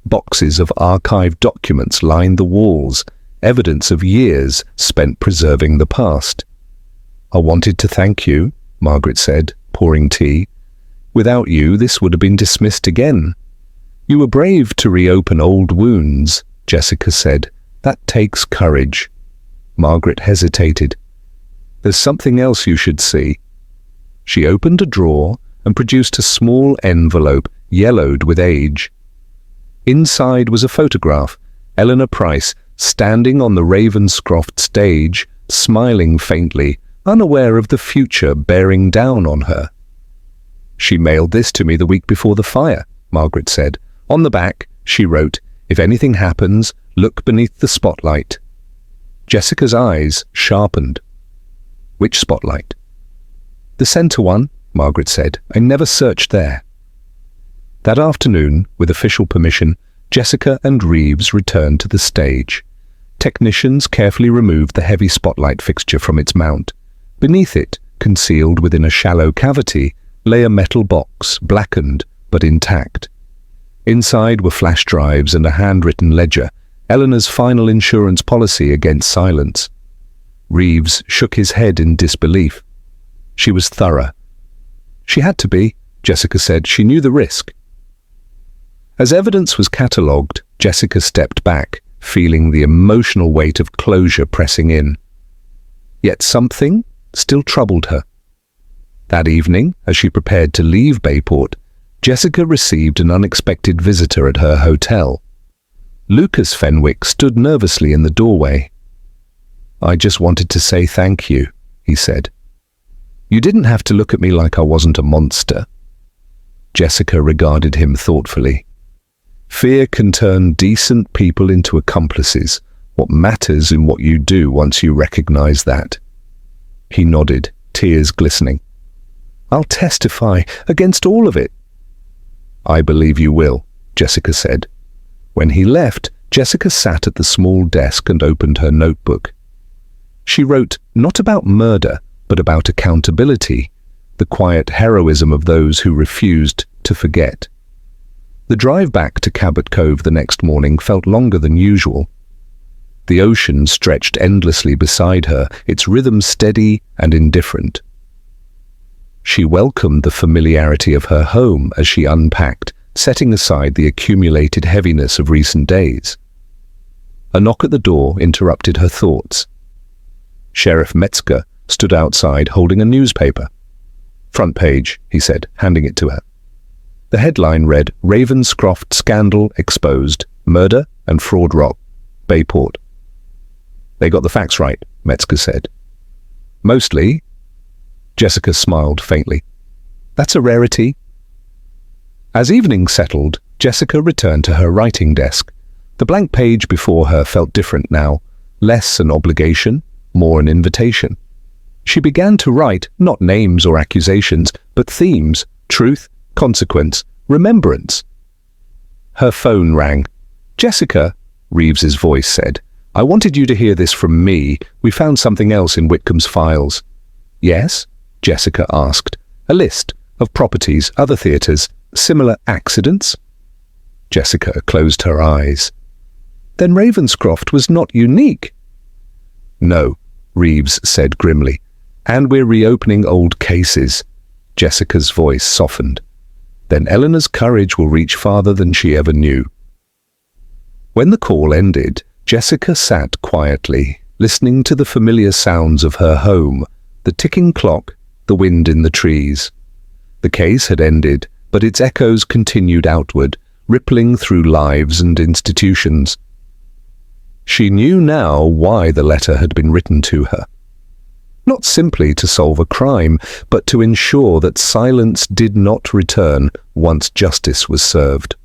Boxes of archived documents lined the walls, evidence of years spent preserving the past. "I wanted to thank you," Margaret said, pouring tea. "Without you, this would have been dismissed again." "You were brave to reopen old wounds," Jessica said. "That takes courage." Margaret hesitated. There's something else you should see." She opened a drawer and produced a small envelope yellowed with age. Inside was a photograph, Eleanor Price standing on the Ravenscroft stage, smiling faintly, unaware of the future bearing down on her. "She mailed this to me the week before the fire," Margaret said. On the back, she wrote, "If anything happens, look beneath the spotlight." Jessica's eyes sharpened. "Which spotlight?" "The center one," Margaret said. "I never searched there." That afternoon, with official permission, Jessica and Reeves returned to the stage. Technicians carefully removed the heavy spotlight fixture from its mount. Beneath it, concealed within a shallow cavity, lay a metal box, blackened but intact. Inside were flash drives and a handwritten ledger, Eleanor's final insurance policy against silence. Reeves shook his head in disbelief. She was thorough. She had to be, Jessica said. She knew the risk. As evidence was catalogued, Jessica stepped back, feeling the emotional weight of closure pressing in. Yet something still troubled her. That evening, as she prepared to leave Bayport, Jessica received an unexpected visitor at her hotel. Lucas Fenwick stood nervously in the doorway. "I just wanted to say thank you," he said. "You didn't have to look at me like I wasn't a monster." Jessica regarded him thoughtfully. Fear can turn decent people into accomplices. What matters in what you do once you recognize that? He nodded, tears glistening. "I'll testify against all of it." "I believe you will," Jessica said. When he left, Jessica sat at the small desk and opened her notebook. She wrote not about murder, but about accountability, the quiet heroism of those who refused to forget. The drive back to Cabot Cove the next morning felt longer than usual. The ocean stretched endlessly beside her, its rhythm steady and indifferent. She welcomed the familiarity of her home as she unpacked, setting aside the accumulated heaviness of recent days. A knock at the door interrupted her thoughts. Sheriff Metzger stood outside holding a newspaper. "Front page," he said, handing it to her. The headline read, "Ravenscroft Scandal Exposed, Murder and Fraud Rock, Bayport." "They got the facts right," Metzger said. "Mostly." Jessica smiled faintly. "That's a rarity." As evening settled, Jessica returned to her writing desk. The blank page before her felt different now, less an obligation, more an invitation. She began to write, not names or accusations, but themes, truth, consequence, remembrance. Her phone rang. "Jessica," Reeves's voice said, "I wanted you to hear this from me. We found something else in Whitcomb's files." "Yes?" Jessica asked. "A list of properties, other theatres, similar accidents?" Jessica closed her eyes. "Then Ravenscroft was not unique." "No," Reeves said grimly. "And we're reopening old cases." Jessica's voice softened. "Then Eleanor's courage will reach farther than she ever knew." When the call ended, Jessica sat quietly, listening to the familiar sounds of her home, the ticking clock, the wind in the trees. The case had ended, but its echoes continued outward, rippling through lives and institutions. She knew now why the letter had been written to her. Not simply to solve a crime, but to ensure that silence did not return once justice was served.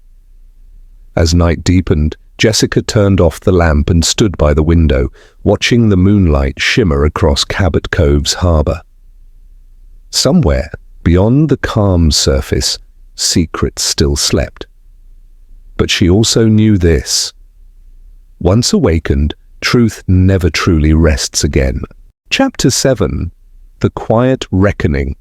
As night deepened, Jessica turned off the lamp and stood by the window, watching the moonlight shimmer across Cabot Cove's harbour. Somewhere, beyond the calm surface, secrets still slept. But she also knew this. Once awakened, truth never truly rests again. Chapter 7. The Quiet Reckoning.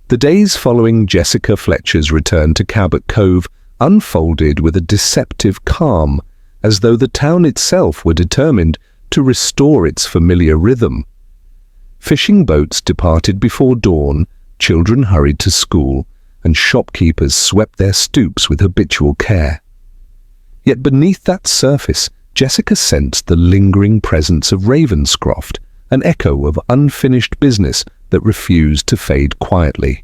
The days following Jessica Fletcher's return to Cabot Cove unfolded with a deceptive calm, as though the town itself were determined to restore its familiar rhythm. Fishing boats departed before dawn, children hurried to school, and shopkeepers swept their stoops with habitual care. Yet beneath that surface, Jessica sensed the lingering presence of Ravenscroft, an echo of unfinished business that refused to fade quietly.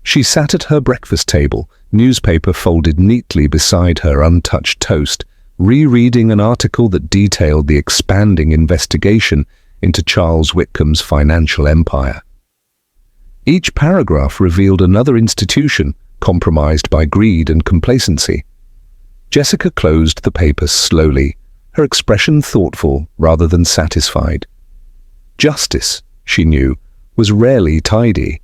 She sat at her breakfast table, newspaper folded neatly beside her untouched toast, rereading an article that detailed the expanding investigation into Charles Whitcomb's financial empire. Each paragraph revealed another institution compromised by greed and complacency. Jessica closed the paper slowly, her expression thoughtful rather than satisfied. Justice, she knew, was rarely tidy.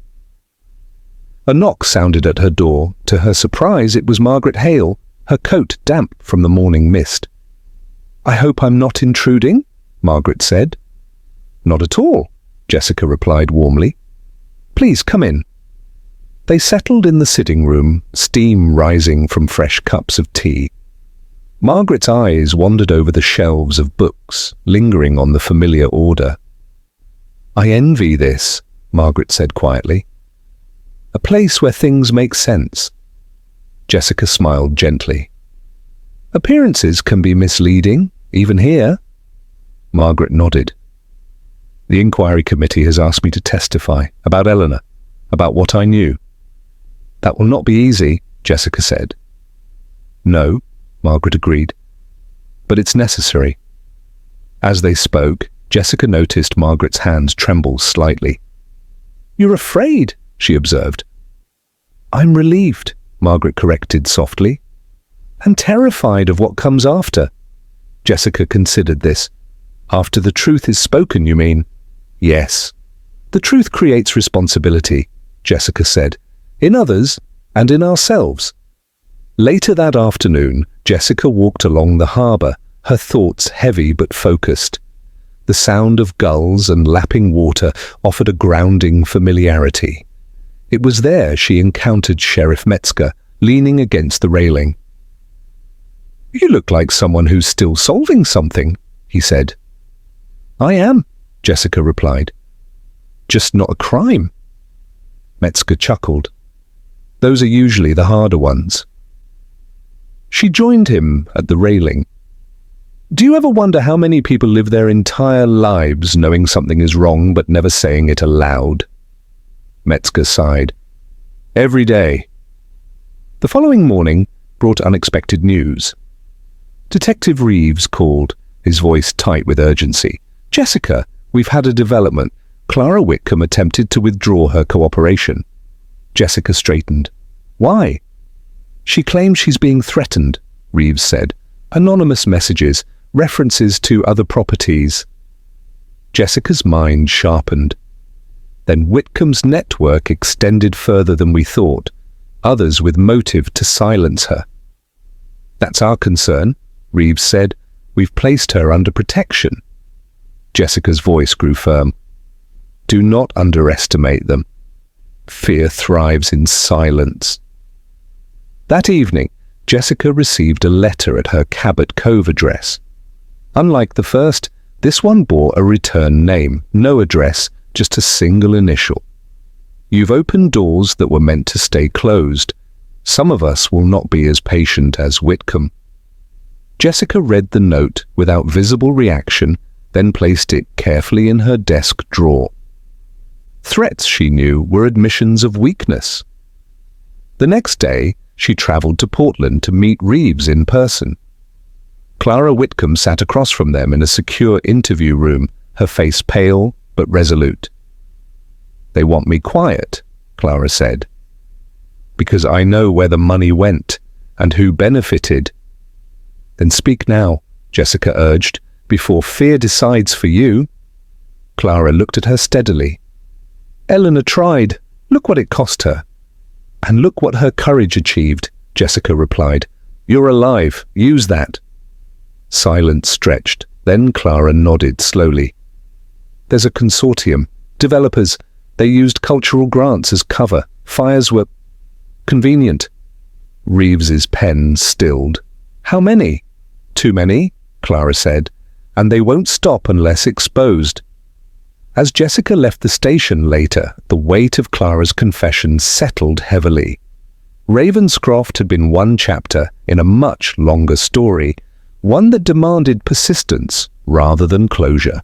A knock sounded at her door. To her surprise, it was Margaret Hale, her coat damp from the morning mist. "I hope I'm not intruding," Margaret said. "Not at all," Jessica replied warmly. "Please come in." They settled in the sitting room, steam rising from fresh cups of tea. Margaret's eyes wandered over the shelves of books, lingering on the familiar order. "I envy this," Margaret said quietly. "A place where things make sense." Jessica smiled gently. "Appearances can be misleading, even here." Margaret nodded. "The inquiry committee has asked me to testify about Eleanor, about what I knew." "That will not be easy," Jessica said. "No," Margaret agreed. "But it's necessary." As they spoke, Jessica noticed Margaret's hands tremble slightly. "You're afraid," she observed. "I'm relieved," Margaret corrected softly. "And terrified of what comes after." Jessica considered this. "After the truth is spoken, you mean?" "Yes. The truth creates responsibility," Jessica said, "in others and in ourselves." Later that afternoon, Jessica walked along the harbour, her thoughts heavy but focused. The sound of gulls and lapping water offered a grounding familiarity. It was there she encountered Sheriff Metzger, leaning against the railing. "You look like someone who's still solving something," he said. "I am," Jessica replied. "Just not a crime." Metzger chuckled. "Those are usually the harder ones." She joined him at the railing. "Do you ever wonder how many people live their entire lives knowing something is wrong but never saying it aloud?" Metzger sighed. "Every day." The following morning brought unexpected news. Detective Reeves called, his voice tight with urgency. "Jessica, we've had a development. Clara Whitcomb attempted to withdraw her cooperation." Jessica straightened. "Why?" "She claims she's being threatened," Reeves said. "Anonymous messages, references to other properties." Jessica's mind sharpened. Then Whitcomb's network extended further than we thought, others with motive to silence her. "That's our concern," Reeves said. "We've placed her under protection." Jessica's voice grew firm. "Do not underestimate them. Fear thrives in silence." That evening, Jessica received a letter at her Cabot Cove address. Unlike the first, this one bore a return name, no address, just a single initial. "You've opened doors that were meant to stay closed. Some of us will not be as patient as Whitcomb." Jessica read the note without visible reaction, then placed it carefully in her desk drawer. Threats, she knew, were admissions of weakness. The next day, she travelled to Portland to meet Reeves in person. Clara Whitcomb sat across from them in a secure interview room, her face pale but resolute. "They want me quiet," Clara said. "Because I know where the money went and who benefited." "Then speak now," Jessica urged, "before fear decides for you." Clara looked at her steadily. "Eleanor tried. Look what it cost her." "And look what her courage achieved," Jessica replied. "You're alive. Use that." Silence stretched. Then Clara nodded slowly. "There's a consortium. Developers. They used cultural grants as cover. Fires were convenient." Reeves's pen stilled. "How many?" "Too many," Clara said. "And they won't stop unless exposed." As Jessica left the station later, the weight of Clara's confession settled heavily. Ravenscroft had been one chapter in a much longer story, one that demanded persistence rather than closure.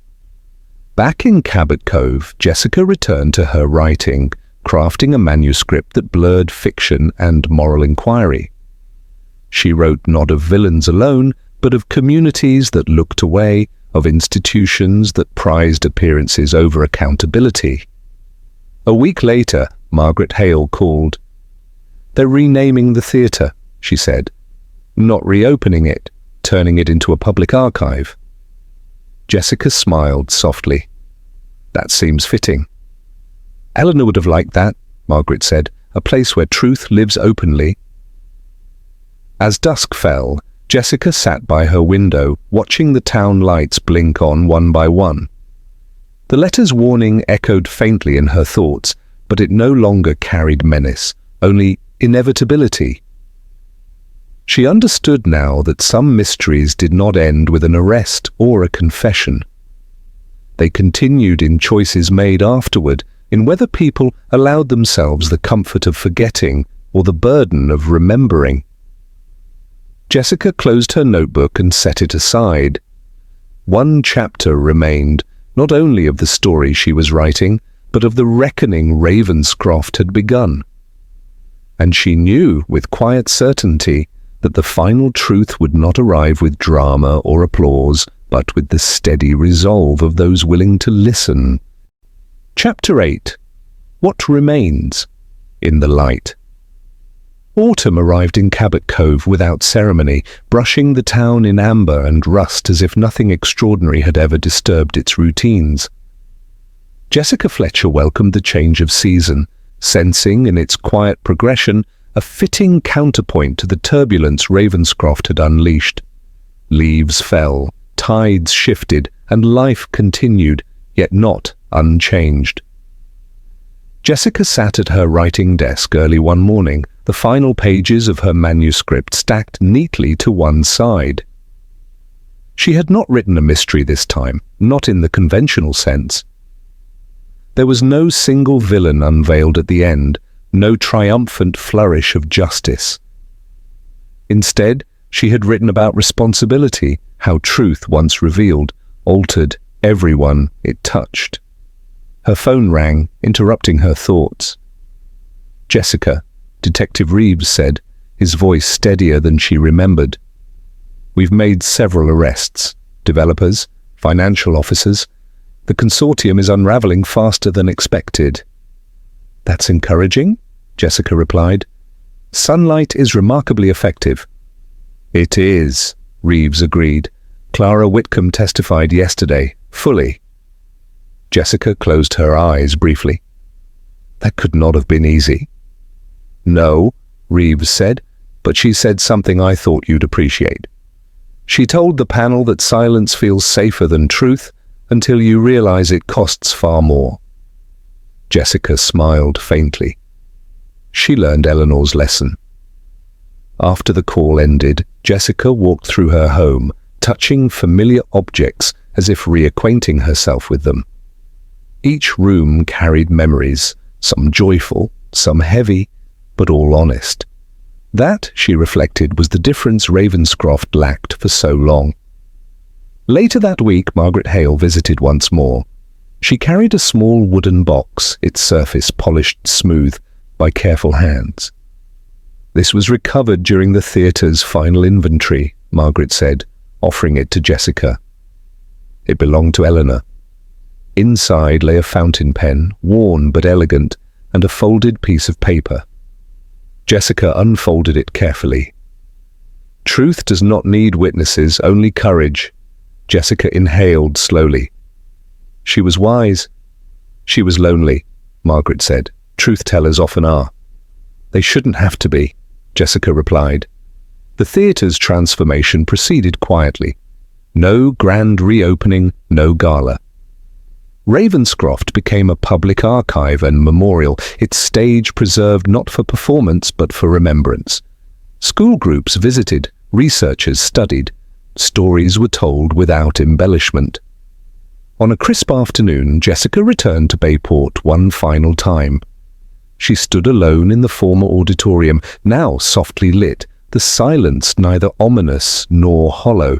Back in Cabot Cove, Jessica returned to her writing, crafting a manuscript that blurred fiction and moral inquiry. She wrote not of villains alone, but of communities that looked away, of institutions that prized appearances over accountability. A week later, Margaret Hale called. "They're renaming the theatre," she said. "Not reopening it, turning it into a public archive." Jessica smiled softly. "That seems fitting." "Eleanor would have liked that," Margaret said, "a place where truth lives openly." As dusk fell, Jessica sat by her window, watching the town lights blink on one by one. The letter's warning echoed faintly in her thoughts, but it no longer carried menace, only inevitability. She understood now that some mysteries did not end with an arrest or a confession. They continued in choices made afterward, in whether people allowed themselves the comfort of forgetting or the burden of remembering. Jessica closed her notebook and set it aside. One chapter remained, not only of the story she was writing, but of the reckoning Ravenscroft had begun. And she knew with quiet certainty that the final truth would not arrive with drama or applause, but with the steady resolve of those willing to listen. Chapter 8. What Remains in the Light. Autumn arrived in Cabot Cove without ceremony, brushing the town in amber and rust as if nothing extraordinary had ever disturbed its routines. Jessica Fletcher welcomed the change of season, sensing in its quiet progression a fitting counterpoint to the turbulence Ravenscroft had unleashed. Leaves fell, tides shifted, and life continued, yet not unchanged. Jessica sat at her writing desk early one morning, the final pages of her manuscript stacked neatly to one side. She had not written a mystery this time, not in the conventional sense. There was no single villain unveiled at the end, no triumphant flourish of justice. Instead, she had written about responsibility, how truth, once revealed, altered everyone it touched. Her phone rang, interrupting her thoughts. "Jessica," Detective Reeves said, his voice steadier than she remembered. "We've made several arrests. Developers, financial officers. The consortium is unraveling faster than expected." "That's encouraging," Jessica replied. "Sunlight is remarkably effective." "It is," Reeves agreed. "Clara Whitcomb testified yesterday, fully." Jessica closed her eyes briefly. "That could not have been easy." "No," Reeves said, "but she said something I thought you'd appreciate. She told the panel that silence feels safer than truth until you realize it costs far more." Jessica smiled faintly. She learned Eleanor's lesson. After the call ended, Jessica walked through her home, touching familiar objects as if reacquainting herself with them. Each room carried memories, some joyful, some heavy, but all honest. That, she reflected, was the difference Ravenscroft lacked for so long. Later that week, Margaret Hale visited once more. She carried a small wooden box, its surface polished smooth by careful hands. "This was recovered during the theatre's final inventory," Margaret said, offering it to Jessica. It belonged to Eleanor. Inside lay a fountain pen, worn but elegant, and a folded piece of paper. Jessica unfolded it carefully. "Truth does not need witnesses, only courage," Jessica inhaled slowly. She was wise. She was lonely, Margaret said. "Truth-tellers often are." "They shouldn't have to be," Jessica replied. The theatre's transformation proceeded quietly. No grand reopening, no gala. Ravenscroft became a public archive and memorial, its stage preserved not for performance but for remembrance. School groups visited, researchers studied, stories were told without embellishment. On a crisp afternoon, Jessica returned to Bayport one final time. She stood alone in the former auditorium, now softly lit, the silence neither ominous nor hollow.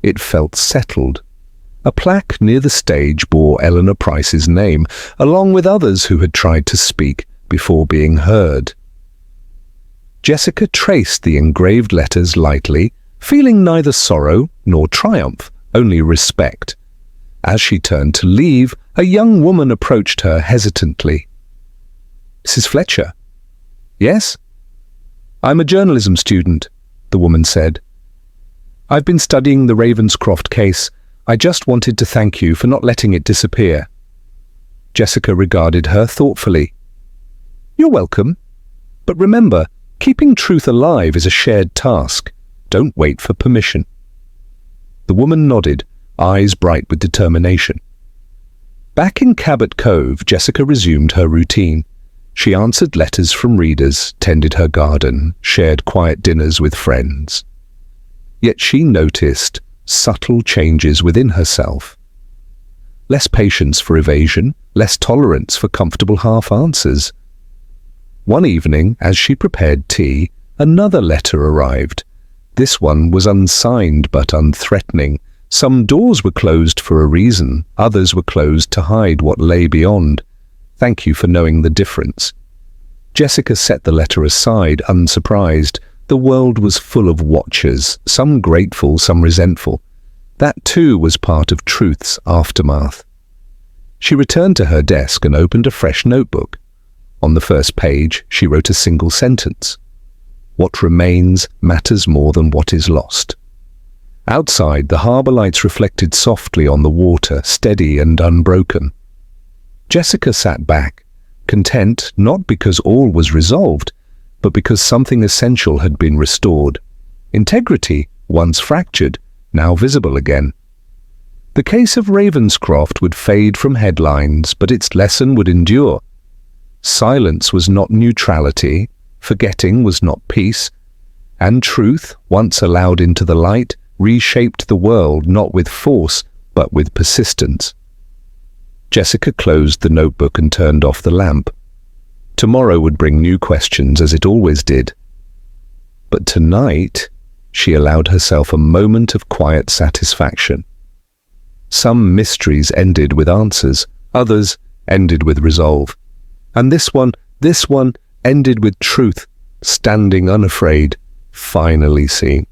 It felt settled. A plaque near the stage bore Eleanor Price's name, along with others who had tried to speak before being heard. Jessica traced the engraved letters lightly, feeling neither sorrow nor triumph, only respect. As she turned to leave, a young woman approached her hesitantly. "Mrs. Fletcher?" "Yes?" "I'm a journalism student," the woman said. "I've been studying the Ravenscroft case. I just wanted to thank you for not letting it disappear." Jessica regarded her thoughtfully. "You're welcome. But remember, keeping truth alive is a shared task. Don't wait for permission." The woman nodded, eyes bright with determination. Back in Cabot Cove, Jessica resumed her routine. She answered letters from readers, tended her garden, shared quiet dinners with friends. Yet she noticed subtle changes within herself. Less patience for evasion, less tolerance for comfortable half-answers. One evening, as she prepared tea, another letter arrived. This one was unsigned but unthreatening. Some doors were closed for a reason, others were closed to hide what lay beyond. "Thank you for knowing the difference." Jessica set the letter aside, unsurprised. The world was full of watchers, some grateful, some resentful. That too was part of truth's aftermath. She returned to her desk and opened a fresh notebook. On the first page, she wrote a single sentence. "What remains matters more than what is lost." Outside, the harbour lights reflected softly on the water, steady and unbroken. Jessica sat back, content not because all was resolved, but because something essential had been restored. Integrity, once fractured, now visible again. The case of Ravenscroft would fade from headlines, but its lesson would endure. Silence was not neutrality, forgetting was not peace, and truth, once allowed into the light, reshaped the world not with force, but with persistence. Jessica closed the notebook and turned off the lamp. Tomorrow would bring new questions, as it always did. But tonight, she allowed herself a moment of quiet satisfaction. Some mysteries ended with answers, others ended with resolve. And this one ended with truth, standing unafraid, finally seen.